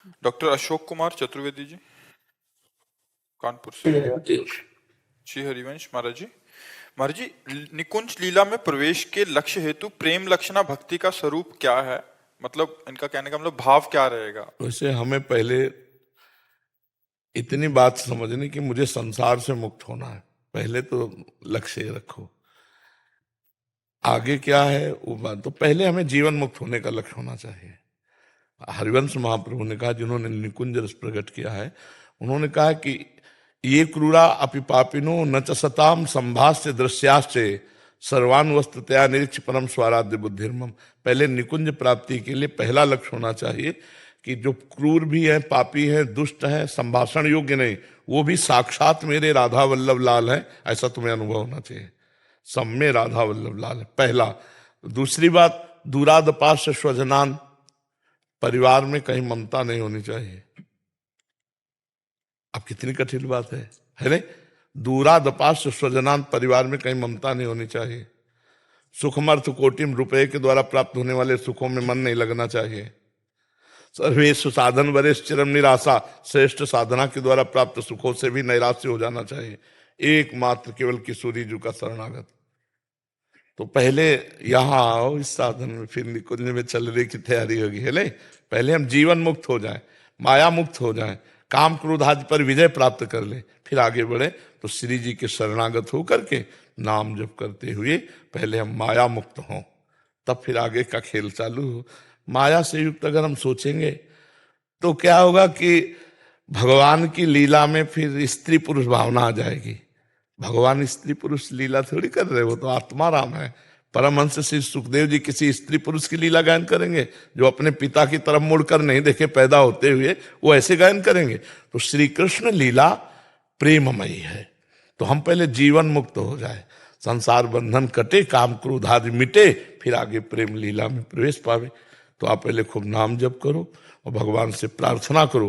Doctor Ashok Kumar Chaturvedi ji, Kanpur से। श्री हरिवंश महाराज जी। महाराज जी, निकुंज लीला में प्रवेश के लक्ष्य हेतु प्रेम लक्षणा भक्ति का स्वरूप क्या है? मतलब इनका कहने का मतलब भाव क्या रहेगा? वैसे हमें पहले इतनी बात समझनी कि मुझे संसार से मुक्त होना है, पहले तो लक्ष्य रखो। आगे क्या है वो बात, तो पहले हमें जीवन मुक्त होने का लक्ष्य होना चाहिए। हरिवंश महाप्रभु ने कहा, जिन्होंने निकुंज रस प्रकट किया है, उन्होंने कहा कि ये क्रूरा अपि पापिनो न च सताम संभाष्य दृश्याश्चे सर्वान वस्तुतया निरीक्ष परम स्वाराध्य बुद्धिर्मम। पहले निकुंज प्राप्ति के लिए पहला लक्ष्य होना चाहिए कि जो क्रूर भी है, पापी है, दुष्ट है, संभाषण योग्य नहीं, वो भी साक्षात मेरे राधा वल्लभ लाल है, ऐसा तुम्हें अनुभव होना चाहिए। सब में राधा वल्लभ लाल है, पहला। दूसरी बात, दूरादपाश स्वजनान, परिवार में कहीं ममता नहीं होनी चाहिए। अब कितनी कठिन बात है नहीं? दूरादपाश स्वजनान, परिवार में कहीं ममता नहीं होनी चाहिए। सुखमर्थ कोटिम, रुपए के द्वारा प्राप्त होने वाले सुखों में मन नहीं लगना चाहिए। सर्वेश साधन वरेश चिरम निराशा, श्रेष्ठ साधना के द्वारा प्राप्त सुखों से भी नैराश्य हो जाना चाहिए। एकमात्र केवल किशोरी जी का शरणागत। तो पहले यहाँ आओ इस साधन में, फिर निकुंज में चलने की तैयारी होगी, है नहीं? पहले हम जीवन मुक्त हो जाएं, माया मुक्त हो जाएं, काम क्रोध आदि पर विजय प्राप्त कर ले, फिर आगे बढ़े। तो श्री जी के शरणागत होकर के नाम जप करते हुए पहले हम माया मुक्त हों, तब फिर आगे का खेल चालू हो। माया से युक्त अगर हम सोचेंगे तो क्या होगा कि भगवान की लीला में फिर स्त्री पुरुष भावना आ जाएगी। भगवान स्त्री पुरुष लीला थोड़ी कर रहे, वो तो आत्मा राम है। परमहंस श्री सुखदेव जी किसी स्त्री पुरुष की लीला गायन करेंगे? जो अपने पिता की तरफ मुड़कर नहीं देखे पैदा होते हुए, वो ऐसे गायन करेंगे? तो श्री कृष्ण लीला प्रेममयी है। तो हम पहले जीवन मुक्त हो जाए, संसार बंधन कटे, काम क्रोध आदि मिटे, फिर आगे प्रेम लीला में प्रवेश पावे। तो आप पहले खूब नाम जप करो और भगवान से प्रार्थना करो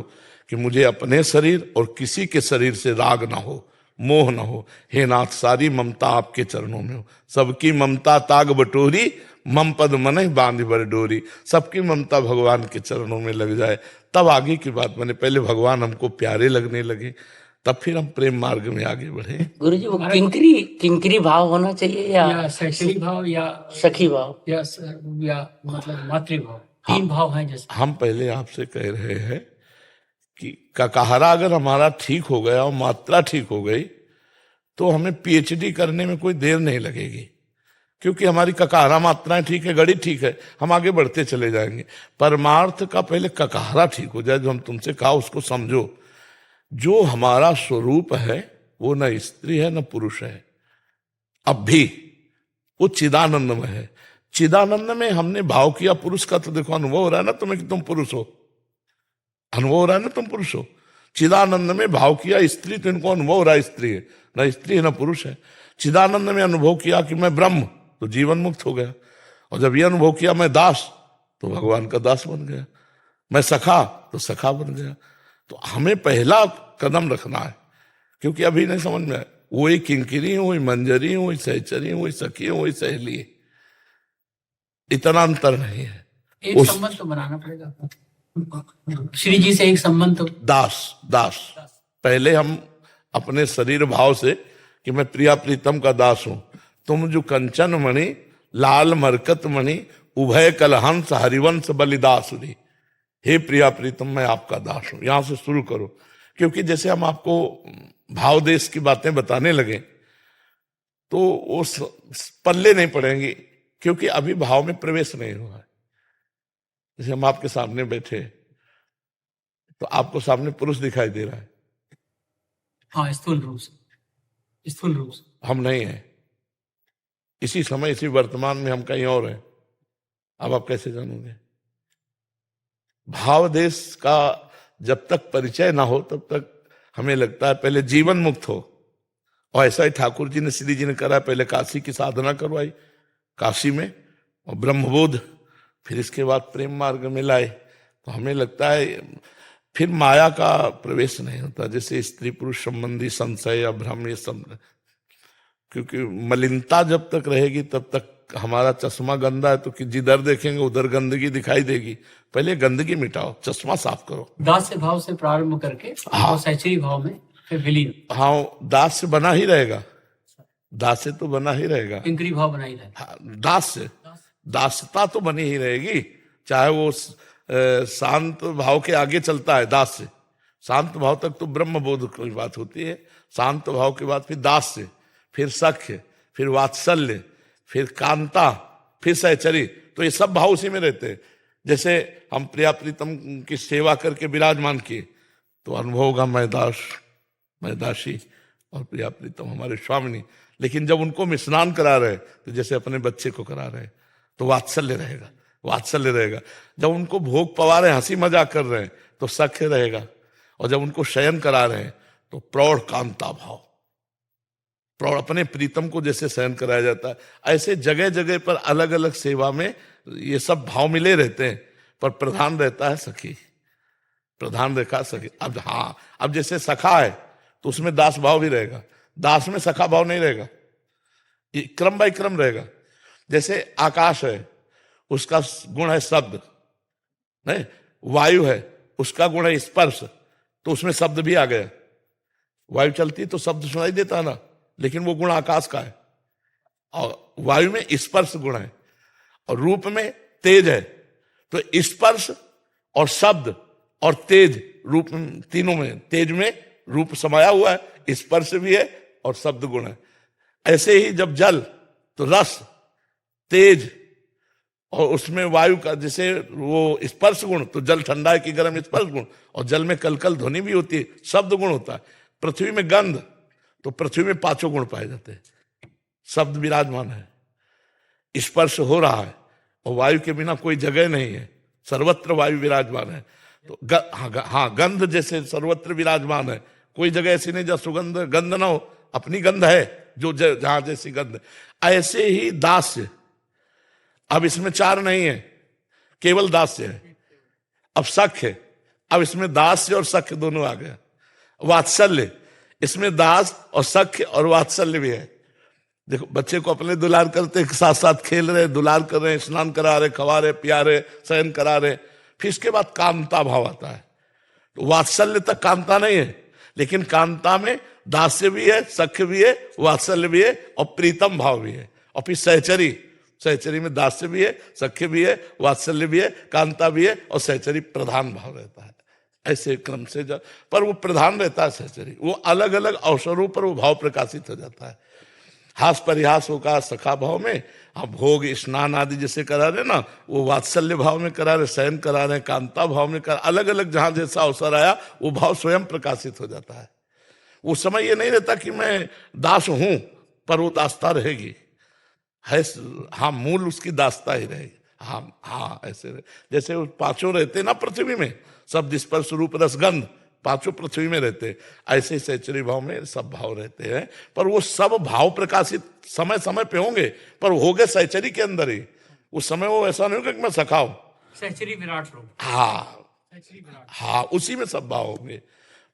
कि मुझे अपने शरीर और किसी के शरीर से राग ना हो, मोह न हो। हे नाथ, सारी ममता आपके चरणों में हो। सबकी ममता ताग बटोरी, मम पद मन बांध बर डोरी। सबकी ममता भगवान के चरणों में लग जाए, तब आगे की बात बने। पहले भगवान हमको प्यारे लगने लगे, तब फिर हम प्रेम मार्ग में आगे बढ़े। गुरु जी, वो किंकरी भाव होना चाहिए या शैक्षणिक भाव या सखी भाव या मतलब मातृभाव, तीन भाव हैं जैसे। हम पहले आपसे कह रहे हैं कि ककाहरा अगर हमारा ठीक हो गया और मात्रा ठीक हो गई तो हमें पीएचडी करने में कोई देर नहीं लगेगी, क्योंकि हमारी ककाहरा मात्राएं ठीक है, गणित ठीक है, हम आगे बढ़ते चले जाएंगे। परमार्थ का पहले ककाहरा ठीक हो जाए, जो हम तुमसे कहा उसको समझो। जो हमारा स्वरूप है वो न स्त्री है न पुरुष है, अब भी वो चिदानंद में है। चिदानंद में हमने भाव किया पुरुष का, तो देखो अनुभव हो रहा है ना तुम्हें कि तुम पुरुष हो, अनुभव हो रहा है ना तुम पुरुष हो। चिदानंद में भाव किया स्त्री, तो इनको अनुभव हो रहा है स्त्री है, न स्त्री है न पुरुष है। चिदानंद में अनुभव किया कि मैं ब्रह्म, तो जीवन मुक्त हो गया। और जब ये अनुभव किया मैं दास, तो भगवान का दास बन गया। मैं सखा, तो सखा बन गया। तो हमें पहला कदम रखना है, क्योंकि अभी नहीं समझ में आए। वही किंकिरी, वही मंजरी, वही सहचरी, वही सखी, वही सहेली, इतना अंतर नहीं है। एक संबंध तो बनाना पड़ेगा श्री जी से, एक संबंध तो। दास पहले हम अपने शरीर भाव से कि मैं प्रिया प्रीतम का दास हूं। तुम जो कंचन मणि लाल मरकत मणि उभय कलहंस हरिवंश बलिदासुरी, हे प्रिया प्रीतम मैं आपका दास हूं। यहां से शुरू करो, क्योंकि जैसे हम आपको भाव देश की बातें बताने लगे तो वो पल्ले नहीं पड़ेंगी, क्योंकि अभी भाव में प्रवेश नहीं हुआ है। जैसे हम आपके सामने बैठे तो आपको सामने पुरुष दिखाई दे रहा है, हाँ, स्थूल रूप से हम नहीं है। इसी समय इसी वर्तमान में हम कहीं और हैं। अब आप कैसे जानोगे? भाव देश का जब तक परिचय ना हो तब तक हमें लगता है पहले जीवन मुक्त हो। और ऐसा ही ठाकुर जी ने, श्री जी ने करा, पहले काशी की साधना करवाई, काशी में, और ब्रह्मबोध, फिर इसके बाद प्रेम मार्ग में लाए। तो हमें लगता है फिर माया का प्रवेश नहीं होता, जैसे स्त्री पुरुष संबंधी संशय या भ्रम, ये सब, क्योंकि मलिनता जब तक रहेगी तब तक हमारा चश्मा गंदा है तो कि जिधर देखेंगे उधर गंदगी दिखाई देगी। पहले गंदगी मिटाओ, चश्मा साफ करो। दास से भाव से प्रारंभ करके और सहचरी भाव में फिर विलीन। हाँ, दास से बना ही रहेगा, दास से तो बना ही रहेगा। किंकरी भाव बनाई रहे। हाँ, दास से दासता तो बनी ही रहेगी, चाहे वो शांत भाव के आगे चलता है दास से। शांत भाव तक तो ब्रह्म बोध की बात होती है, शांत भाव के बाद फिर दास से, फिर सख्य, फिर वात्सल्य, फिर कांता, फिर सहचरी। तो ये सब भाव उसी में रहते हैं। जैसे हम प्रिया प्रीतम की सेवा करके विराजमान किए तो अनुभव होगा मैं दास, मैं दासी और प्रिया प्रीतम हमारे स्वामिनी। लेकिन जब उनको हम स्नान करा रहे तो जैसे अपने बच्चे को करा रहे तो वात्सल्य रहेगा, वात्सल्य रहेगा। जब उनको भोग पवा रहे, हंसी मजाक कर रहे हैं तो सख्य रहेगा। और जब उनको शयन करा रहे हैं तो प्रौढ़ कांता भाव, प्रौढ़ अपने प्रीतम को जैसे शयन कराया जाता है, ऐसे जगह जगह पर अलग अलग सेवा में ये सब भाव मिले रहते हैं। पर प्रधान रहता है सखी, प्रधान रेखा सखी। अब हाँ, अब जैसे सखा है तो उसमें दास भाव भी रहेगा, दास में सखा भाव नहीं रहेगा, ये क्रम बाय क्रम रहेगा। जैसे आकाश है, उसका गुण है शब्द, नहीं, वायु है, उसका गुण है स्पर्श, तो उसमें शब्द भी आ गया। वायु चलती तो शब्द सुनाई देता ना, लेकिन वो गुण आकाश का है। और वायु में स्पर्श गुण है और रूप में तेज है, तो स्पर्श और शब्द और तेज, रूप तीनों में, तेज में रूप समाया हुआ है, स्पर्श भी है और शब्द गुण है। ऐसे ही जब जल तो रस, तेज, और उसमें वायु का जैसे वो स्पर्श गुण, तो जल ठंडा है कि गर्म, स्पर्श गुण। और जल में कलकल ध्वनि भी होती है, शब्द गुण होता है। पृथ्वी में गंध, तो पृथ्वी में पांचों गुण पाए जाते हैं। शब्द विराजमान है, स्पर्श हो रहा है, और वायु के बिना कोई जगह नहीं है, सर्वत्र वायु विराजमान है। तो हाँ, गंध जैसे सर्वत्र विराजमान है, कोई जगह ऐसी नहीं जहाँ सुगंध गंध ना हो, अपनी गंध है जो जहां जैसी गंध। ऐसे ही दास्य, अब इसमें चार नहीं है, केवल दास्य है। अब सख्य है, अब इसमें दास्य और सख्य दोनों आ गया। वात्सल्य, इसमें दास और सख्य और वात्सल्य भी है। देखो, बच्चे को अपने दुलार करते साथ साथ खेल रहे, दुलार कर रहे, स्नान करा रहे, खवा रहे, पिया रहे, शयन करा रहे। फिर इसके बाद कांता भाव आता है। तो वात्सल्य तक कांता नहीं है, लेकिन कांता में दास्य भी है, सख्य भी है, वात्सल्य भी है और प्रीतम भाव भी है। और फिर सहचरी, सहचरी में दास्य भी है, सख्य भी है, वात्सल्य भी है, कांता भी है और सहचरी प्रधान भाव रहता है। ऐसे क्रम से पर वो प्रधान रहता है सहचरी, वो अलग अलग अवसरों पर वो भाव प्रकाशित हो जाता है। हास परिहास होगा सखा भाव में, अब भोग स्नान आदि जैसे करा रहे ना, वो वात्सल्य भाव में करा रहे, शयन करा रहे, कांता भाव में करा, अलग अलग जहां जैसा अवसर आया वो भाव स्वयं प्रकाशित हो जाता है। उस समय ये नहीं रहता कि मैं दास हूं, पर वो दासता रहेगी है। हाँ, मूल उसकी दासता ही रहेगी। हाँ हाँ, ऐसे जैसे वो पांचों रहते ना पृथ्वी में, शब्द स्पर्श रूप रस गंध, पांचों पृथ्वी में रहते, ऐसे सहचरी भाव में सब भाव रहते हैं। पर वो सब भाव प्रकाशित समय समय पे होंगे, पर होंगे सहचरी के अंदर ही। उस समय वो ऐसा नहीं होगा कि मैं सखाऊं, सहचरी विराट रूप। हाँ हाँ, उसी में सब भाव होंगे।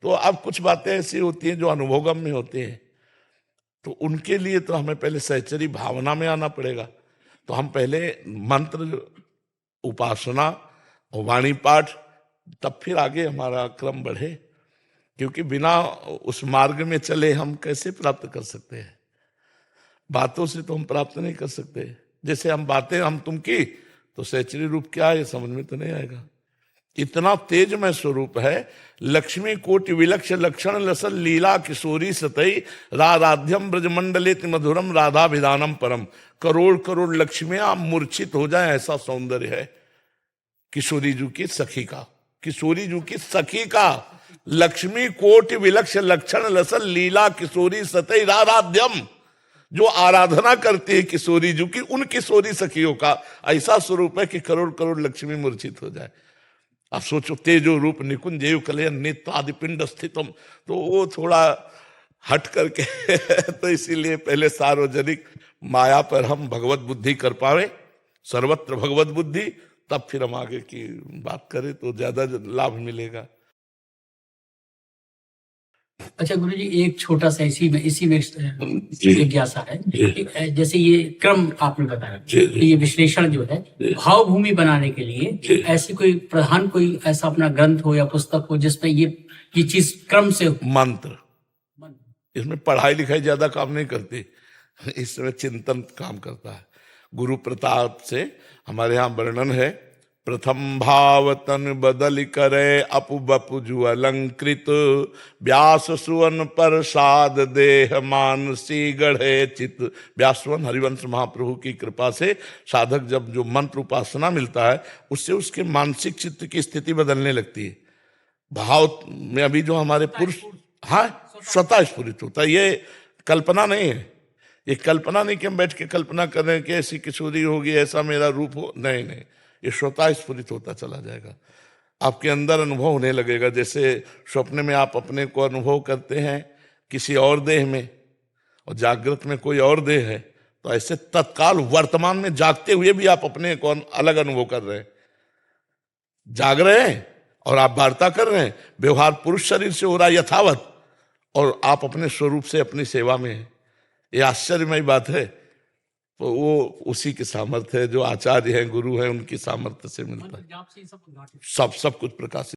तो अब कुछ बातें ऐसी होती हैं जो अनुभवगम में होती हैं, तो उनके लिए तो हमें पहले सहचरी भावना में आना पड़ेगा। तो हम पहले मंत्र, उपासना और वाणी पाठ, तब फिर आगे हमारा क्रम बढ़े। क्योंकि बिना उस मार्ग में चले हम कैसे प्राप्त कर सकते हैं? बातों से तो हम प्राप्त नहीं कर सकते। जैसे हम बातें हम तुम की, तो सहचरी रूप क्या है ये समझ में तो नहीं आएगा। इतना तेजमय स्वरूप है। लक्ष्मी कोटि विलक्ष लक्षण लसल लीला किशोरी सतई राधाध्यम ब्रजमंडलेति मधुरम राधा विधानम परम। करोड़ करोड़ लक्ष्मियां मूर्छित हो जाए ऐसा सौंदर्य है किशोरी जी की सखी का, किशोरी जी की सखी का। लक्ष्मी कोटि विलक्ष लक्षण लसल लीला किशोरी सतई राधाध्यम, जो आराधना करती है किशोरी जी की, उन किशोरी सखियों का ऐसा स्वरूप है कि करोड़ करोड़ लक्ष्मी मूर्छित हो जाए। अब सोचो, तेजो रूप निकुंजेयु कलयन नेत्र आदि पिंड स्थितम, तो वो थोड़ा हट करके तो इसीलिए पहले सार्वजनिक माया पर हम भगवत बुद्धि कर पावे, सर्वत्र भगवत बुद्धि, तब फिर हम आगे की बात करें तो ज्यादा लाभ मिलेगा। अच्छा गुरु जी, एक छोटा सा इसी में जिज्ञासा है कि जैसे ये क्रम आपने बताया, तो ये विश्लेषण जो है भाव भूमि बनाने के लिए ऐसी कोई ऐसा अपना ग्रंथ हो या पुस्तक हो जिसमें ये चीज क्रम से मंत्र, इसमें पढ़ाई लिखाई ज्यादा काम नहीं करती, इसमें चिंतन काम करता है। गुरु प्रताप से हमारे यहाँ वर्णन है, प्रथम भाव तन बदल करे अपु बपु जु अलंकृत, व्यास सुवन प्रसाद देह मानसी गढ़े चित। व्यासवन हरिवंश महाप्रभु की कृपा से साधक जब जो मंत्र उपासना मिलता है उससे उसके मानसिक चित्त की स्थिति बदलने लगती है। भाव में अभी जो हमारे पुरुष, हाँ, स्वतः स्फुरित होता है। ये कल्पना नहीं है, ये कल्पना नहीं कि हम बैठ के कल्पना कर रहे हैं कि ऐसी किशोरी होगी, ऐसा मेरा रूप हो, नहीं नहीं, ये स्वतः स्फुरित होता चला जाएगा। आपके अंदर अनुभव होने लगेगा। जैसे स्वप्न में आप अपने को अनुभव करते हैं किसी और देह में और जागृत में कोई और देह है, तो ऐसे तत्काल वर्तमान में जागते हुए भी आप अपने को अलग अनुभव कर रहे हैं। जाग रहे हैं और आप वार्ता कर रहे हैं, व्यवहार पुरुष शरीर से हो रहा है यथावत, और आप अपने स्वरूप से अपनी सेवा में हैं। ये आश्चर्यमय बात है। तो वो उसी के सामर्थ्य है, जो आचार्य हैं, गुरु हैं, उनकी सामर्थ्य से मिलता है। सब कुछ प्रकाशित।